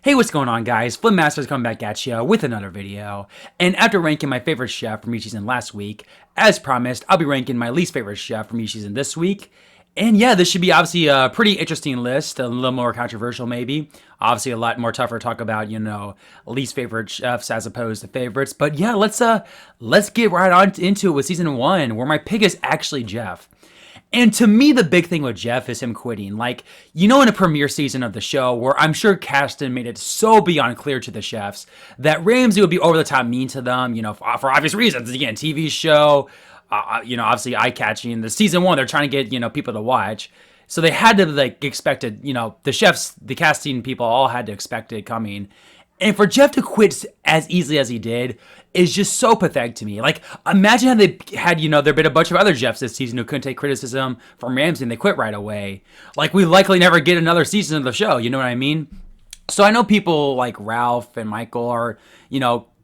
Hey, what's going on, guys? FlynnMasters coming back at you with another video. And after ranking my favorite chef from each season last week, as promised, I'll be ranking my least favorite chef from each season this week. And yeah, this should be obviously a pretty interesting list, a little more controversial maybe. Obviously a lot more tougher to talk about, least favorite chefs as opposed to favorites. But yeah, let's get right on into it with season 1, where my pick is actually Jeff. And to me, the big thing with Jeff is him quitting. Like, in a premiere season of the show, where I'm sure Caston made it so beyond clear to the chefs that Ramsay would be over the top mean to them, for obvious reasons. Again, TV show, obviously eye-catching. The season 1, they're trying to get, people to watch. So they had to, expect it, the chefs, the casting people all had to expect it coming. And for Jeff to quit as easily as he did is just so pathetic to me. Like, imagine how they had, there'd been a bunch of other Jeffs this season who couldn't take criticism from Ramsay and they quit right away. Like, we likely never get another season of the show, you know what I mean? So I know people like Ralph and Michael are,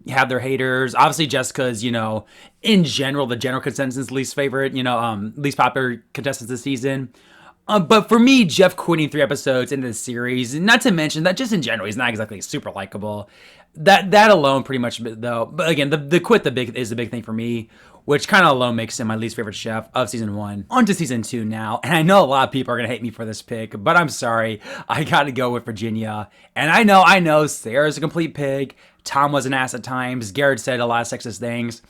have their haters. Obviously, Jessica's, in general, the general consensus least favorite, least popular contestants this season. But for me, Jeff quitting 3 episodes into the series, not to mention that just in general, he's not exactly super likable. That alone pretty much, though. But again, the quit is the big thing for me, which kind of alone makes him my least favorite chef of season 1. On to season 2 now, and I know a lot of people are going to hate me for this pick, but I'm sorry. I got to go with Virginia. And I know, Sarah's a complete pig. Tom was an ass at times. Garrett said a lot of sexist things.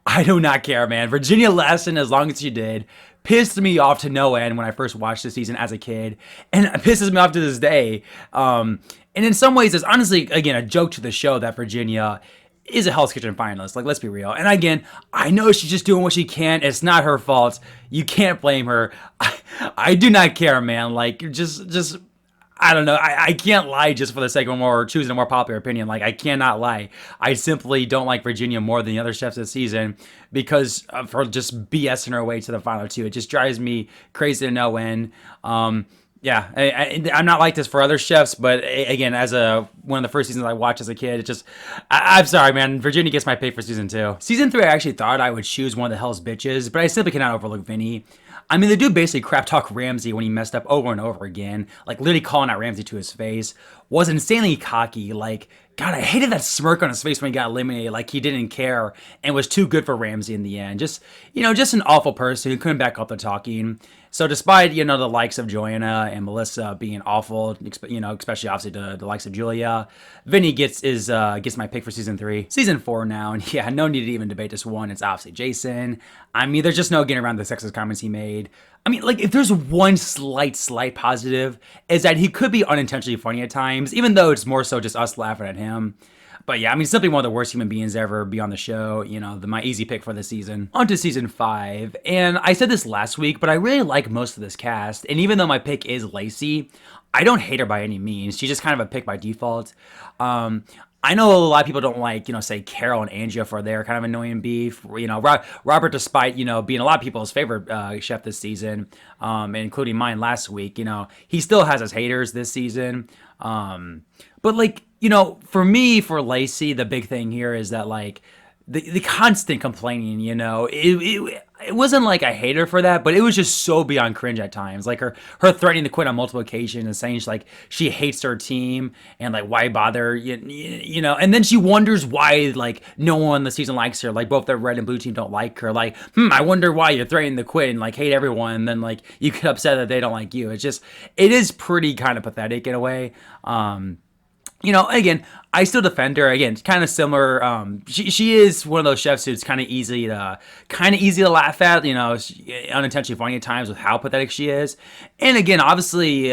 I do not care, man. Virginia lasted as long as she did. Pissed me off to no end when I first watched the season as a kid, and it pisses me off to this day. And in some ways, it's honestly, again, a joke to the show that Virginia is a Hell's Kitchen finalist. Like, let's be real. And again, I know she's just doing what she can. It's not her fault. You can't blame her. I do not care, man. Like, just I don't know. I can't lie just for the sake of choosing a more popular opinion. Like, I cannot lie. I simply don't like Virginia more than the other chefs this season because of her just BSing her way to the final 2. It just drives me crazy to no end. Yeah, I'm not like this for other chefs, but again, as one of the first seasons I watched as a kid, I'm sorry, man. Virginia gets my pick for season 2. Season 3, I actually thought I would choose one of the Hell's Bitches, but I simply cannot overlook Vinny. I mean, the dude basically crap talked Ramsay when he messed up over and over again, like literally calling out Ramsay to his face, was insanely cocky, like, God, I hated that smirk on his face when he got eliminated, like he didn't care and was too good for Ramsay in the end. Just an awful person who couldn't back up the talking. So despite, the likes of Joanna and Melissa being awful, especially obviously the likes of Julia, Vinny gets my pick for season 3. Season 4 now, and yeah, no need to even debate this one. It's obviously Jason. I mean, there's just no getting around the sexist comments he made. I mean, like, if there's one slight positive, is that he could be unintentionally funny at times, even though it's more so just us laughing at him. But yeah, I mean, simply one of the worst human beings ever be on the show. My easy pick for the season. On to season 5. And I said this last week, but I really like most of this cast. And even though my pick is Lacey, I don't hate her by any means. She's just kind of a pick by default. I know a lot of people don't like, say Carol and Andrea for their kind of annoying beef. Robert, despite, being a lot of people's favorite chef this season, including mine last week, he still has his haters this season. But like, for me, for Lacey, the big thing here is that like the constant complaining, it wasn't like I hate her for that, but it was just so beyond cringe at times. Like her threatening to quit on multiple occasions and saying she hates her team and like why bother, and then she wonders why like no one in the season likes her. Like both the red and blue team don't like her. Like, I wonder why you're threatening to quit and like hate everyone. And then like you get upset that they don't like you. It is pretty kind of pathetic in a way. Again, I still defend her. Again, kind of similar. She is one of those chefs who's kind of easy to laugh at. Unintentionally funny at times with how pathetic she is. And again, obviously,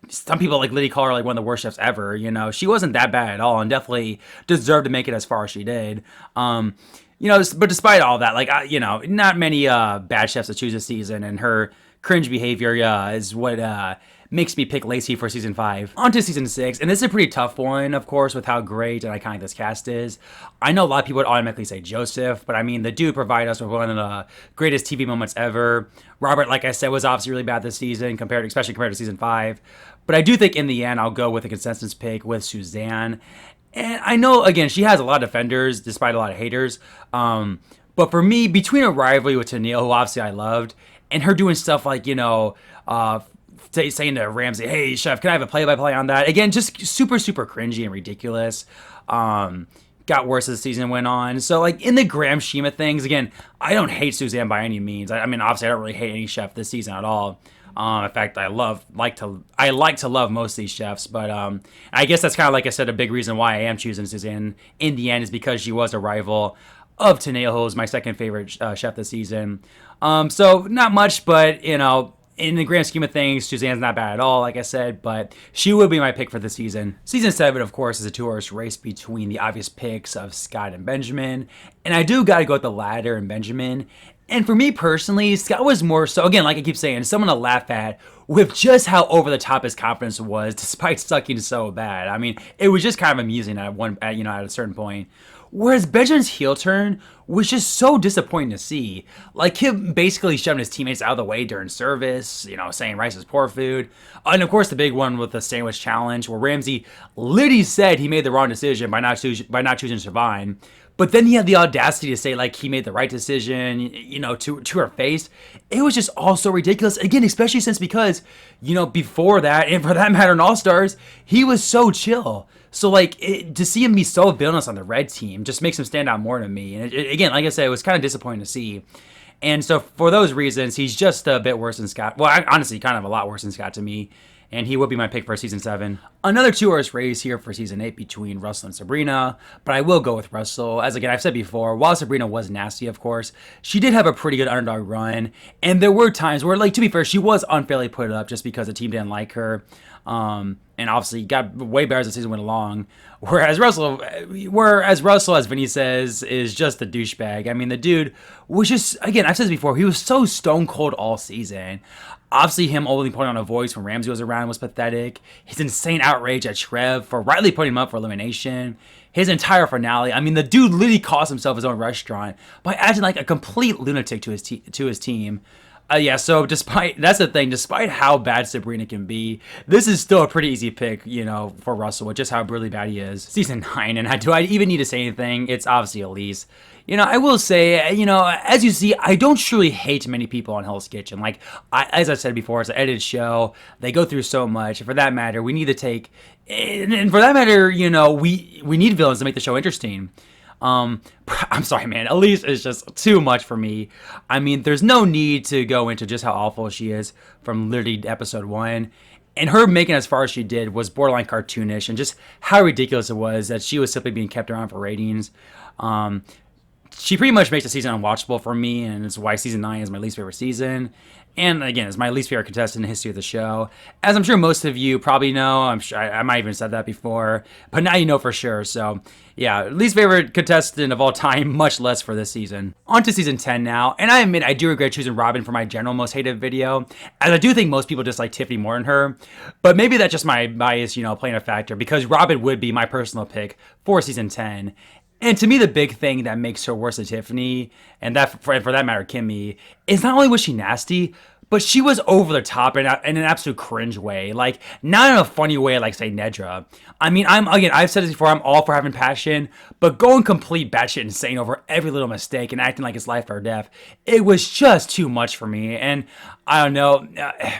some people like Liddy call her like one of the worst chefs ever. She wasn't that bad at all, and definitely deserved to make it as far as she did. But despite all that, like not many bad chefs to choose this season, and her cringe behavior is what makes me pick Lacey for season 5. On to season 6, and this is a pretty tough one, of course, with how great and iconic this cast is. I know a lot of people would automatically say Joseph, but I mean, the dude provided us with one of the greatest TV moments ever. Robert, like I said, was obviously really bad this season, especially compared to season 5. But I do think in the end, I'll go with a consensus pick with Suzanne. And I know, again, she has a lot of defenders, despite a lot of haters. But for me, between a rivalry with Tennille, who obviously I loved, and her doing stuff like, saying to Ramsey, "Hey, chef, can I have a play-by-play on that?" Again, just super, super cringy and ridiculous. Got worse as the season went on. So, like, in the grand scheme of things, again, I don't hate Suzanne by any means. I mean, obviously, I don't really hate any chef this season at all. In fact, I like to love most of these chefs, but I guess that's kind of, like I said, a big reason why I am choosing Suzanne in the end is because she was a rival of Tenille, who was my second favorite chef this season. So not much, but in the grand scheme of things, Suzanne's not bad at all, like I said, but she will be my pick for the season. Season 7, of course, is a two-horse race between the obvious picks of Scott and Benjamin, and I do gotta go with the latter and Benjamin. And for me personally, Scott was more so, again, like I keep saying, someone to laugh at with just how over the top his confidence was, despite sucking so bad. I mean, it was just kind of amusing at a certain point. Whereas Benjamin's heel turn was just so disappointing to see. Like, him basically shoving his teammates out of the way during service, saying rice is poor food. And of course, the big one with the sandwich challenge, where Ramsey literally said he made the wrong decision by not choosing Siobhan. But then he had the audacity to say, like, he made the right decision, to her face. It was just all so ridiculous. Again, especially because, before that, and for that matter in All-Stars, he was so chill. So, like, to see him be so villainous on the red team just makes him stand out more to me. And again, like I said, it was kind of disappointing to see. And so for those reasons, he's just a bit worse than Scott. Well, honestly, kind of a lot worse than Scott to me. And he would be my pick for season 7. Another two-horse race here for season 8 between Russell and Sabrina, but I will go with Russell. As again, I've said before, while Sabrina was nasty, of course, she did have a pretty good underdog run, and there were times where, like, to be fair, she was unfairly put up just because the team didn't like her. And obviously got way better as the season went along. Whereas Russell, as Vinny says, is just a douchebag. I mean, the dude was just, again, I've said this before, he was so stone cold all season. Obviously, him only putting on a voice when Ramsey was around was pathetic. His insane outrage at Trev for rightly putting him up for elimination. His entire finale. I mean, the dude literally cost himself his own restaurant by acting like a complete lunatic to his team. So despite how bad Sabrina can be, this is still a pretty easy pick, for Russell, with just how really bad he is. Season 9, and do I even need to say anything? It's obviously Elise. I will say, as you see, I don't truly hate many people on Hell's Kitchen. Like, as I said before, it's an edited show. They go through so much. For that matter, we need to take, and for that matter, we need villains to make the show interesting. I'm sorry, man. Elise is just too much for me. I mean, there's no need to go into just how awful she is from literally episode 1. And her making as far as she did was borderline cartoonish, and just how ridiculous it was that she was simply being kept around for ratings. She pretty much makes the season unwatchable for me, and it's why season 9 is my least favorite season. And again, it's my least favorite contestant in the history of the show. As I'm sure most of you probably know, I'm sure I might even said that before, but now you know for sure. So yeah, least favorite contestant of all time, much less for this season. On to season 10 now, and I admit I do regret choosing Robin for my general most hated video, as I do think most people dislike Tiffany more than her, but maybe that's just my bias, playing a factor, because Robin would be my personal pick for season 10. And to me, the big thing that makes her worse than Tiffany, and that for that matter, Kimmy, is not only was she nasty, but she was over the top in an absolute cringe way. Like, not in a funny way like, say, Nedra. I mean, I've said this before, I'm all for having passion, but going complete batshit insane over every little mistake and acting like it's life or death, it was just too much for me. And I don't know,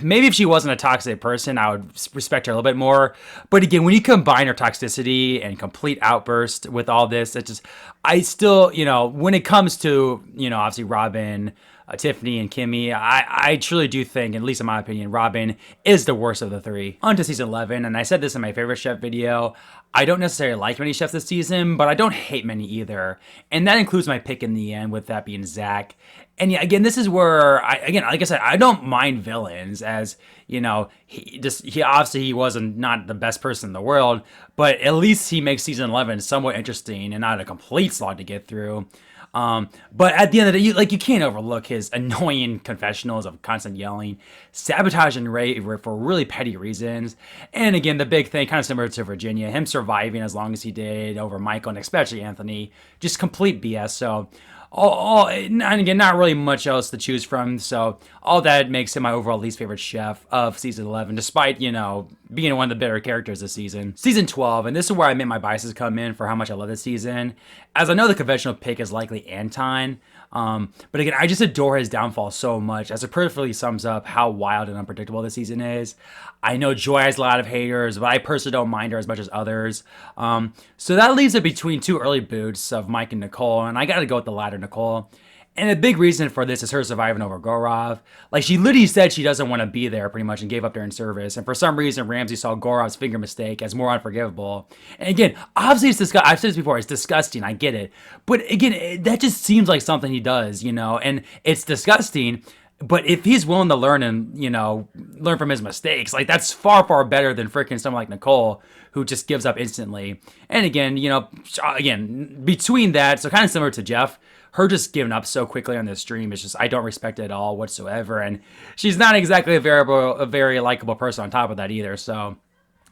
maybe if she wasn't a toxic person, I would respect her a little bit more. But again, when you combine her toxicity and complete outburst with all this, I still, when it comes to, obviously Robin, Tiffany, and Kimmy, I truly do think, at least in my opinion, Robin is the worst of the three. On to season 11, and I said this in my favorite chef video, I don't necessarily like many chefs this season, but I don't hate many either. And that includes my pick in the end, with that being Zach. And yeah, again, this is where, like I said, I don't mind villains, as, he obviously wasn't not the best person in the world, but at least he makes season 11 somewhat interesting and not a complete slog to get through. But at the end of the day, you can't overlook his annoying confessionals of constant yelling, sabotaging Ray for really petty reasons. And again, the big thing, kind of similar to Virginia, him surviving as long as he did over Michael and especially Anthony, just complete BS. So And again, not really much else to choose from. So all that makes him my overall least favorite chef of season 11, despite, being one of the better characters this season. Season 12, and this is where I made my biases come in for how much I love this season. As I know the conventional pick is likely Anton, but again, I just adore his downfall so much, as it perfectly sums up how wild and unpredictable this season is. I know Joy has a lot of haters, but I personally don't mind her as much as others. So that leaves it between two early boots of Mike and Nicole, and I gotta go with the latter, Nicole. And a big reason for this is her surviving over Gorov. Like, she literally said she doesn't want to be there, pretty much, and gave up there in service. And for some reason, Ramsay saw Gorov's finger mistake as more unforgivable. And again, obviously it's disgusting. I've said this before, it's disgusting, I get it. But again, that just seems like something he does, and it's disgusting. But if he's willing to learn and, learn from his mistakes, like, that's far, far better than freaking someone like Nicole, who just gives up instantly. And again, between that, so kind of similar to Jeff, her just giving up so quickly on this stream is just, I don't respect it at all whatsoever. And she's not exactly a very likable person on top of that either. So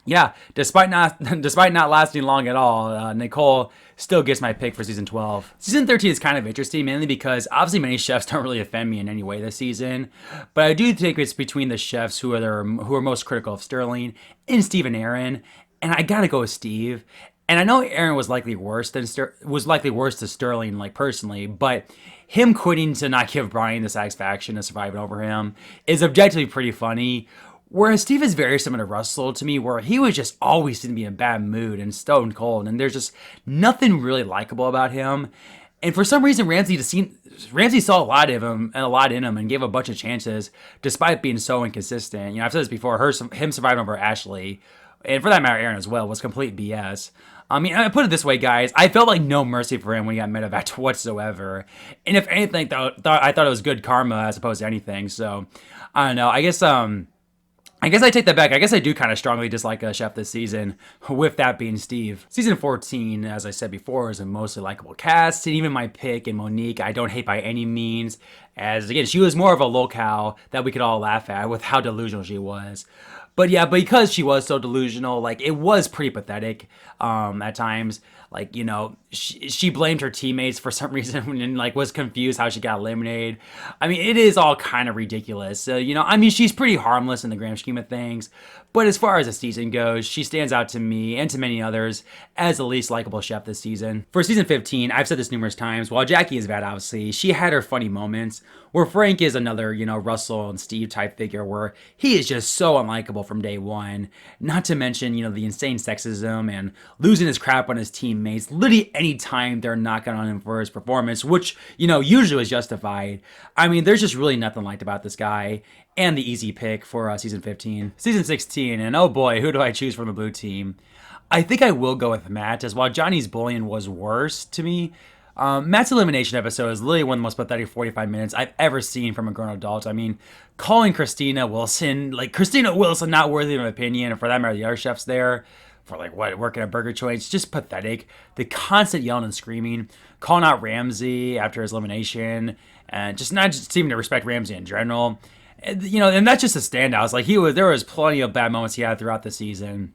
yeah, despite not lasting long at all, Nicole still gets my pick for season 12. Season 13 is kind of interesting, mainly because obviously many chefs don't really offend me in any way this season, but I do think it's between the chefs who are most critical of Sterling and Steve and Aaron, and I gotta go with Steve. And I know Aaron was likely worse to Sterling, like, personally, but him quitting to not give Brian the satisfaction of surviving over him is objectively pretty funny. Whereas Steve is very similar to Russell to me, where he was just always seemed to be in a bad mood and stone cold, and there's just nothing really likable about him. And for some reason, Ramsay saw a lot of him and a lot in him, and gave a bunch of chances despite being so inconsistent. I've said this before. Him surviving over Ashley, and for that matter, Aaron as well, was complete BS. I mean, I put it this way, guys. I felt like no mercy for him when he got medevac whatsoever. And if anything, I thought it was good karma as opposed to anything. So I don't know. I guess I take that back. I guess I do kind of strongly dislike a chef this season, with that being Steve. Season 14, as I said before, is a mostly likable cast, and even my pick in Monique, I don't hate by any means, as again, she was more of a locale that we could all laugh at with how delusional she was. But yeah, because she was so delusional, like, it was pretty pathetic at times. Like, she blamed her teammates for some reason and, like, was confused how she got eliminated. I mean, it is all kind of ridiculous. So, she's pretty harmless in the grand scheme of things. But as far as the season goes, she stands out to me and to many others as the least likable chef this season. For season 15, I've said this numerous times, while Jackie is bad, obviously, she had her funny moments, where Frank is another, Russell and Steve type figure, where he is just so unlikable from day one. Not to mention, the insane sexism and losing his crap on his teammates literally any time they're knocking on him for his performance, which, usually was justified. I mean, there's just really nothing liked about this guy. And the easy pick for season 15. Season 16, and oh boy, who do I choose from the blue team? I think I will go with Matt, as while Johnny's bullying was worse to me, Matt's elimination episode is literally one of the most pathetic 45 minutes I've ever seen from a grown adult. I mean, calling Christina Wilson not worthy of an opinion, and for that matter, the other chefs there, for working at Burger Joint, it's just pathetic. The constant yelling and screaming, calling out Ramsay after his elimination, and just not seeming to respect Ramsay in general. And that's just a standout. Like, there was plenty of bad moments he had throughout the season.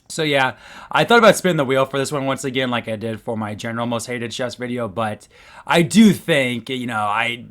So yeah, I thought about spinning the wheel for this one once again, like I did for my general most hated chefs video, but I do think, I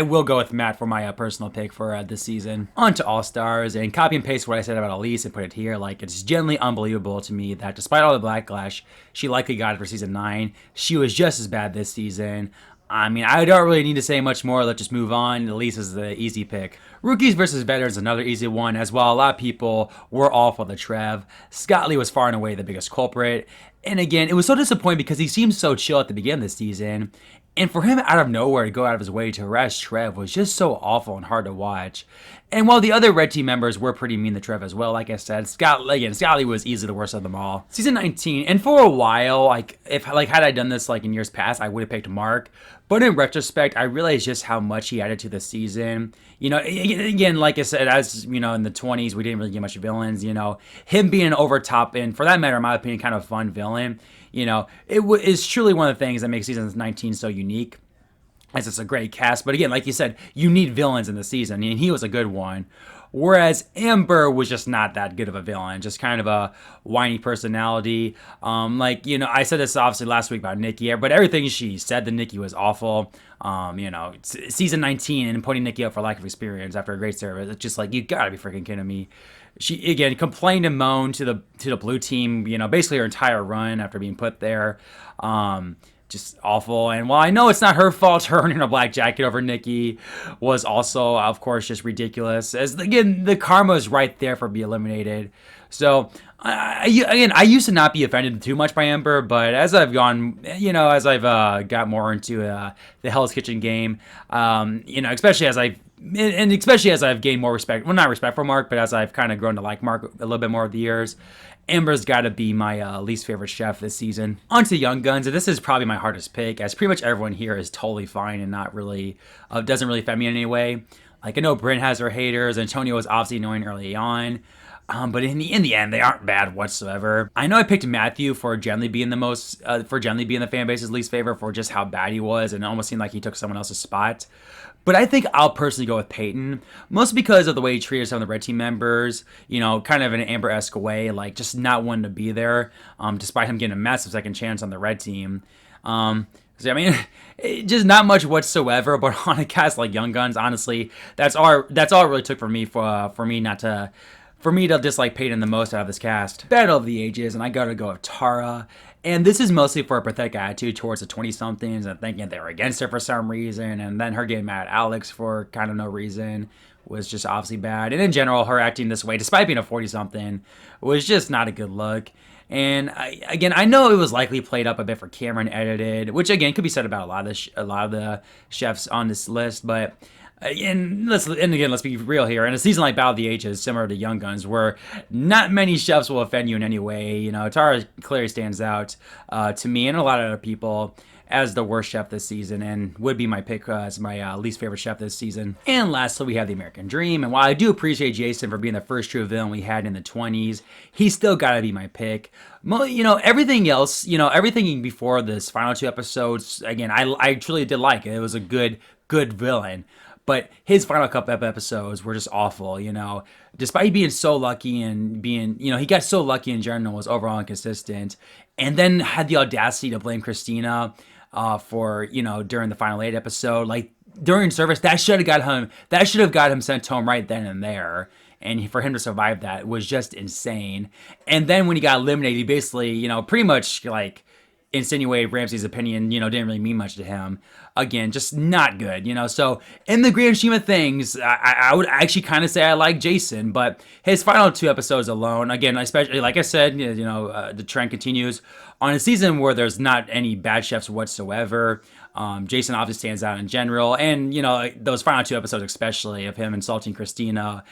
will go with Matt for my personal pick for this season. On to All-Stars, and copy and paste what I said about Elise and put it here. Like, it's genuinely unbelievable to me that despite all the backlash she likely got for season 9, she was just as bad this season. I mean, I don't really need to say much more. Let's just move on. Elise is the easy pick. Rookies versus veterans is another easy one, as while a lot of people were all for the Trev, Scott Lee was far and away the biggest culprit. And again, it was so disappointing because he seemed so chill at the beginning of the season, and for him out of nowhere to go out of his way to harass Trev was just so awful and hard to watch. And while the other red team members were pretty mean to Trev as well, like I said, Scott Lee was easily the worst of them all. Season 19, and for a while, had I done this in years past, I would have picked Mark. But in retrospect, I realized just how much he added to the season. Again, like I said, as in the 20s, we didn't really get much villains. Him being an over top, and for that matter, in my opinion, kind of fun villain. It is truly one of the things that makes season 19 so unique, as it's a great cast. But again, like you said, you need villains in the season, and he was a good one. Whereas Amber was just not that good of a villain, just kind of a whiny personality. Like, you know, I said this obviously last week about Nikki, but everything she said to Nikki was awful. You know, season 19 and putting Nikki up for lack of experience after a great service. It's just like, you gotta be freaking kidding me. She again complained and moaned to the blue team, you know, basically her entire run after being put there. Just awful. And while I know it's not her fault, her earning a black jacket over Nikki was also, of course, just ridiculous. As again, the karma is right there for being eliminated. So I used to not be offended too much by Amber, but as I've gone, you know, as I've got more into the Hell's Kitchen game, you know, especially as I've gained more respect, well, not respect for Mark, but as I've kind of grown to like Mark a little bit more over the years, Amber's got to be my least favorite chef this season. On to Young Guns, and this is probably my hardest pick, as pretty much everyone here is totally fine and not really, doesn't really offend me in any way. Like, I know Brynn has her haters, Antonio was obviously annoying early on, but in the end, they aren't bad whatsoever. I know I picked Matthew for generally being the fan base's least favorite for just how bad he was, and it almost seemed like he took someone else's spot. But I think I'll personally go with Peyton, mostly because of the way he treated some of the red team members, you know, kind of in an Amber-esque way, like just not wanting to be there, despite him getting a massive second chance on the red team. So, I mean, just not much whatsoever, but on a cast like Young Guns, honestly, that's all it really took for me to dislike Peyton the most out of this cast. Battle of the Ages, and I gotta go with Tara. And this is mostly for a pathetic attitude towards the 20-somethings and thinking they were against her for some reason, and then her getting mad at Alex for kind of no reason was just obviously bad. And in general, her acting this way, despite being a 40-something, was just not a good look. And I know it was likely played up a bit for camera and edited, which again could be said about a lot of the chefs on this list, but. And again, let's be real here. In a season like Battle of the Ages, similar to Young Guns, where not many chefs will offend you in any way, you know, Tara clearly stands out to me and a lot of other people as the worst chef this season, and would be my pick as my least favorite chef this season. And lastly, we have the American Dream. And while I do appreciate Jason for being the first true villain we had in the 20s, he's still got to be my pick. You know, everything else, you know, everything before this final 2 episodes, again, I truly did like it. It was a good villain. But his final couple episodes were just awful, you know. Despite being so lucky and being, you know, he got so lucky in general, was overall inconsistent. And then had the audacity to blame Christina for, you know, during the final 8 episode. Like, during service, that should have got him sent home right then and there. And for him to survive that was just insane. And then when he got eliminated, he basically, you know, pretty much, like, insinuated Ramsey's opinion, you know, didn't really mean much to him. Again, just not good, you know. So in the grand scheme of things, I would actually kind of say I like Jason, but his final 2 episodes alone, again, especially like I said, you know, the trend continues on a season where there's not any bad chefs whatsoever. Jason obviously stands out in general, and you know, those final 2 episodes, especially of him insulting Christina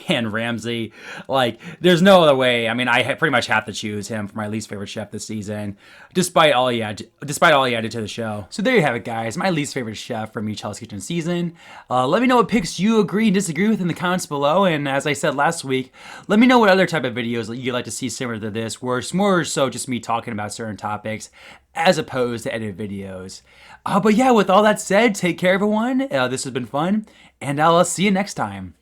and Ramsey, like there's no other way. I mean, I pretty much have to choose him for my least favorite chef this season, despite all he added to the show. So there you have it, guys. My least favorite chef from each Hell's Kitchen season. Let me know what picks you agree and disagree with in the comments below. And as I said last week, let me know what other type of videos you'd like to see similar to this, where it's more so just me talking about certain topics as opposed to edited videos. But yeah, with all that said, take care, everyone. This has been fun, and I'll see you next time.